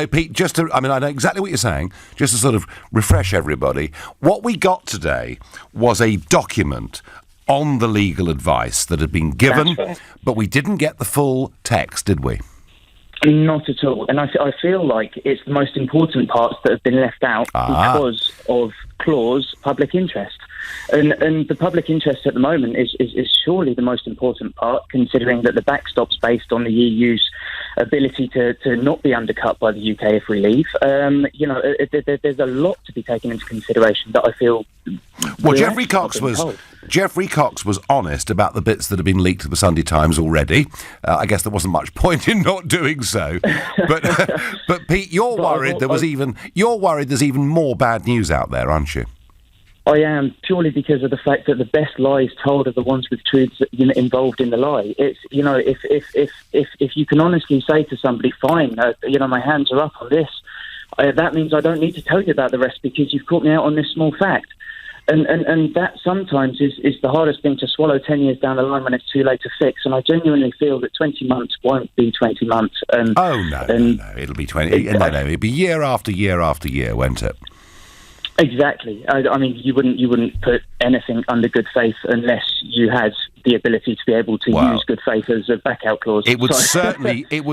Speaker 3: Pete, I know exactly what you're saying, just to sort of refresh everybody, what we got today was a document on the legal advice that had been given, but we didn't get the full text, did we?
Speaker 2: Not at all. And I feel like it's the most important parts that have been left out because of clause public interest. And the public interest at the moment is surely the most important part, considering that the backstop's based on the EU's ability to not be undercut by the UK if we leave. There's a lot to be taken into consideration that I feel...
Speaker 3: Well, Geoffrey Cox was honest about the bits that have been leaked to the Sunday Times already. I guess there wasn't much point in not doing so. But Pete, you're worried there's even more bad news out there, aren't you?
Speaker 2: I am, purely because of the fact that the best lies told are the ones with truths involved in the lie. It's, if you can honestly say to somebody, fine, my hands are up on this, that means I don't need to tell you about the rest because you've caught me out on this small fact. And that sometimes is the hardest thing to swallow 10 years down the line when it's too late to fix. And I genuinely feel that 20 months won't be 20 months.
Speaker 3: No, it'll be 20. No, it'll be year after year after year, won't it?
Speaker 2: Exactly. I mean, you wouldn't put anything under good faith unless you had the ability to be able to use good faith as a back-out clause.
Speaker 3: It would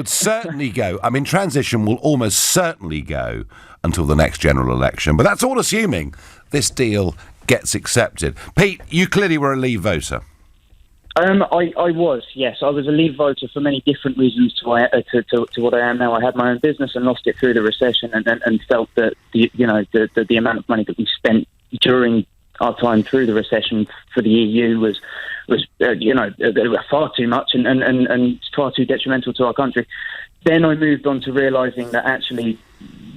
Speaker 3: certainly go. I mean, transition will almost certainly go until the next general election. But that's all assuming this deal gets accepted. Pete, you clearly were a Leave voter.
Speaker 2: I was, yes. I was a Leave voter for many different reasons to what I am now. I had my own business and lost it through the recession and felt that the amount of money that we spent during our time through the recession for the EU was far too much and far too detrimental to our country. Then I moved on to realising that actually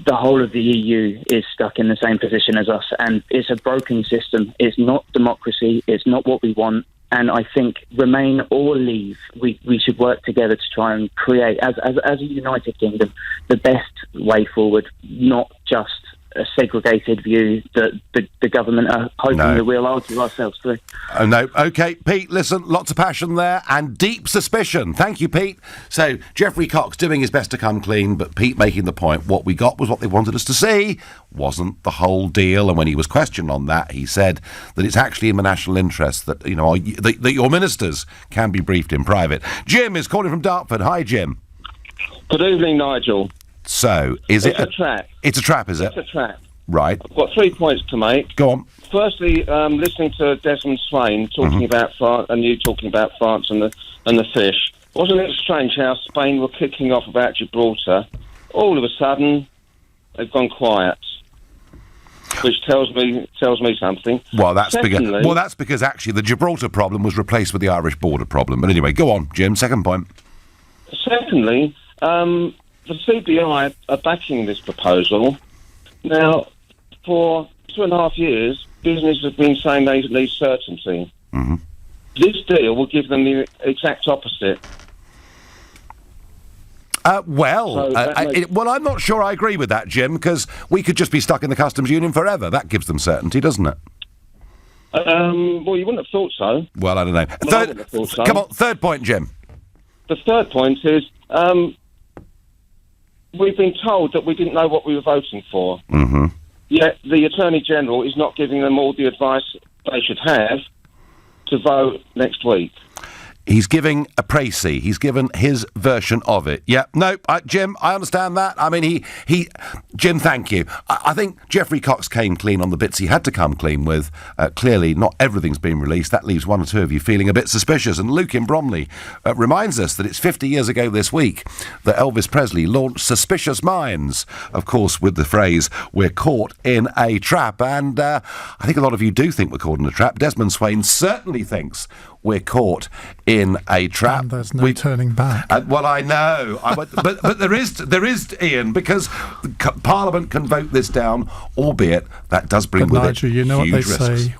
Speaker 2: the whole of the EU is stuck in the same position as us, and it's a broken system. It's not democracy. It's not what we want. And I think Remain or Leave, we should work together to try and create, as a United Kingdom, the best way forward, not just a segregated view that the government are hoping that we'll argue ourselves through.
Speaker 3: Oh, no. OK, Pete, listen, lots of passion there and deep suspicion. Thank you, Pete. So, Geoffrey Cox doing his best to come clean, but Pete making the point, what we got was what they wanted us to see, wasn't the whole deal. And when he was questioned on that, he said that it's actually in the national interest that, that your ministers can be briefed in private. Jim is calling from Dartford. Hi, Jim.
Speaker 5: Good evening, Nigel.
Speaker 3: So, it's a trap? It's a trap, is it?
Speaker 5: It's a trap.
Speaker 3: Right.
Speaker 5: I've got 3 points to make.
Speaker 3: Go on.
Speaker 5: Firstly, listening to Desmond Swayne talking about France, and you talking about France and the fish. Wasn't it strange how Spain were kicking off about Gibraltar? All of a sudden, they've gone quiet, which tells me something.
Speaker 3: Well, that's because actually the Gibraltar problem was replaced with the Irish border problem. But anyway, go on, Jim. Second point.
Speaker 5: Secondly, the CBI are backing this proposal. Now, for 2.5 years, business has been saying they need certainty.
Speaker 3: Mm-hmm.
Speaker 5: This deal will give them the exact opposite.
Speaker 3: Well, I'm not sure I agree with that, Jim, because we could just be stuck in the customs union forever. That gives them certainty, doesn't it?
Speaker 5: Well, you wouldn't have thought so.
Speaker 3: Well, I don't know.
Speaker 5: I wouldn't have thought so.
Speaker 3: Come on, third point, Jim.
Speaker 5: The third point is we've been told that we didn't know what we were voting for.
Speaker 3: Mm-hmm.
Speaker 5: Yet the Attorney-General is not giving them all the advice they should have to vote next week.
Speaker 3: He's giving a précis. He's given his version of it. Yeah, no, Jim, I understand that. I mean, Jim, thank you. I think Geoffrey Cox came clean on the bits he had to come clean with. Clearly, not everything's been released. That leaves one or two of you feeling a bit suspicious. And Luke in Bromley reminds us that it's 50 years ago this week that Elvis Presley launched Suspicious Minds, of course, with the phrase, "We're caught in a trap." And I think a lot of you do think we're caught in a trap. Desmond Swayne certainly thinks we're caught in a trap.
Speaker 4: And there's no turning back.
Speaker 3: Well, I know, but there is, Ian, because Parliament can vote this down, albeit that does bring with
Speaker 4: Nigel,
Speaker 3: it
Speaker 4: you know
Speaker 3: huge
Speaker 4: what they
Speaker 3: risks.
Speaker 4: say.